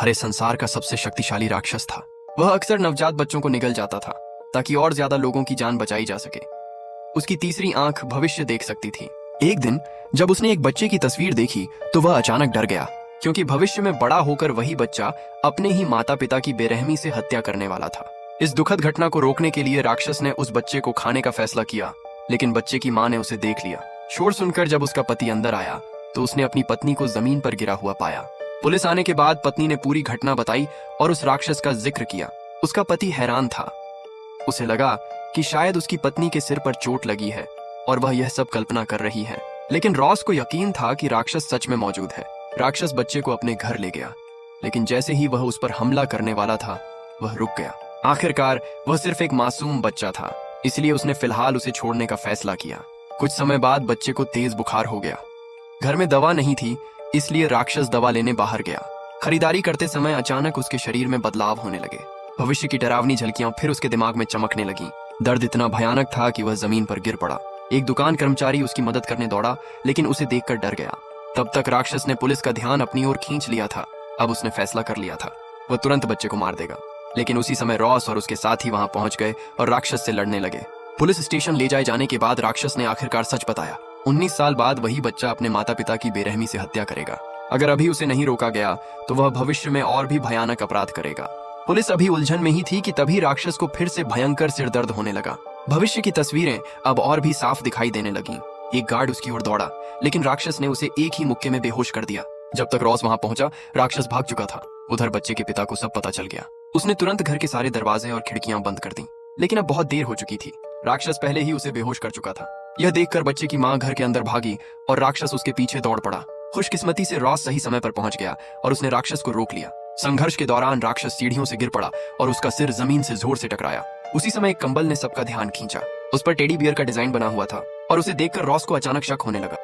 हरे संसार का सबसे शक्तिशाली राक्षस था। वह अक्सर नवजात बच्चों को निगल जाता था ताकि और ज्यादा लोगों की जान बचाई जा सके। उसकी तीसरी आंख भविष्य देख सकती थी। एक दिन जब उसने एक बच्चे की तस्वीर देखी तो वह अचानक डर गया, क्योंकि भविष्य में बड़ा होकर वही बच्चा अपने ही माता पिता की बेरहमी से हत्या करने वाला था। इस दुखद घटना को रोकने के लिए राक्षस ने उस बच्चे को खाने का फैसला किया, लेकिन बच्चे की मां ने उसे देख लिया। शोर सुनकर जब उसका पति अंदर आया तो उसने अपनी पत्नी को जमीन पर गिरा हुआ पाया। पुलिस आने के बाद पत्नी ने पूरी घटना बताई और उस राक्षस का जिक्र किया। उसका पति हैरान था। उसे लगा कि शायद उसकी पत्नी के सिर पर चोट लगी है और वह यह सब कल्पना कर रही है, लेकिन रॉस को यकीन था कि राक्षस सच में मौजूद है। राक्षस बच्चे को अपने घर ले गया, लेकिन जैसे ही वह उस पर हमला करने वाला था वह रुक गया। आखिरकार वह सिर्फ एक मासूम बच्चा था, इसलिए उसने फिलहाल उसे छोड़ने का फैसला किया। कुछ समय बाद बच्चे को तेज बुखार हो गया। घर में दवा नहीं थी, इसलिए राक्षस दवा लेने बाहर गया। खरीदारी करते समय अचानक उसके शरीर में बदलाव होने लगे। भविष्य की डरावनी झलकियां फिर उसके दिमाग में चमकने लगी। दर्द इतना भयानक था कि वह जमीन पर गिर पड़ा। एक दुकान कर्मचारी उसकी मदद करने दौड़ा, लेकिन उसे देखकर डर गया। तब तक राक्षस ने पुलिस का ध्यान अपनी ओर खींच लिया था। अब उसने फैसला कर लिया था, वह तुरंत बच्चे को मार देगा। लेकिन उसी समय रॉस और उसके साथी वहां पहुंच गए और राक्षस से लड़ने लगे। पुलिस स्टेशन ले जाए जाने के बाद राक्षस ने आखिरकार सच बताया। 19 साल बाद वही बच्चा अपने माता पिता की बेरहमी से हत्या करेगा। अगर अभी उसे नहीं रोका गया तो वह भविष्य में और भी भयानक अपराध करेगा। पुलिस अभी उलझन में ही थी कि तभी राक्षस को फिर से भयंकर सिरदर्द होने लगा। भविष्य की तस्वीरें अब और भी साफ दिखाई देने लगीं। एक गार्ड उसकी ओर दौड़ा, लेकिन राक्षस ने उसे एक ही मुक्के में बेहोश कर दिया। जब तक रॉस वहां पहुंचा, राक्षस भाग चुका था। उधर बच्चे के पिता को सब पता चल गया। उसने तुरंत घर के सारे दरवाजे और खिड़कियां बंद कर दी, लेकिन अब बहुत देर हो चुकी थी। राक्षस पहले ही उसे बेहोश कर चुका था। यह देखकर बच्चे की मां घर के अंदर भागी और राक्षस उसके पीछे दौड़ पड़ा। खुशकिस्मती से रॉस सही समय पर पहुंच गया और उसने राक्षस को रोक लिया। संघर्ष के दौरान राक्षस सीढ़ियों से गिर पड़ा और उसका सिर जमीन से जोर से टकराया। उसी समय एक कंबल ने सबका ध्यान खींचा। उस पर टेडी बियर का डिजाइन बना हुआ था और उसे देखकर रॉस को अचानक शक होने लगा।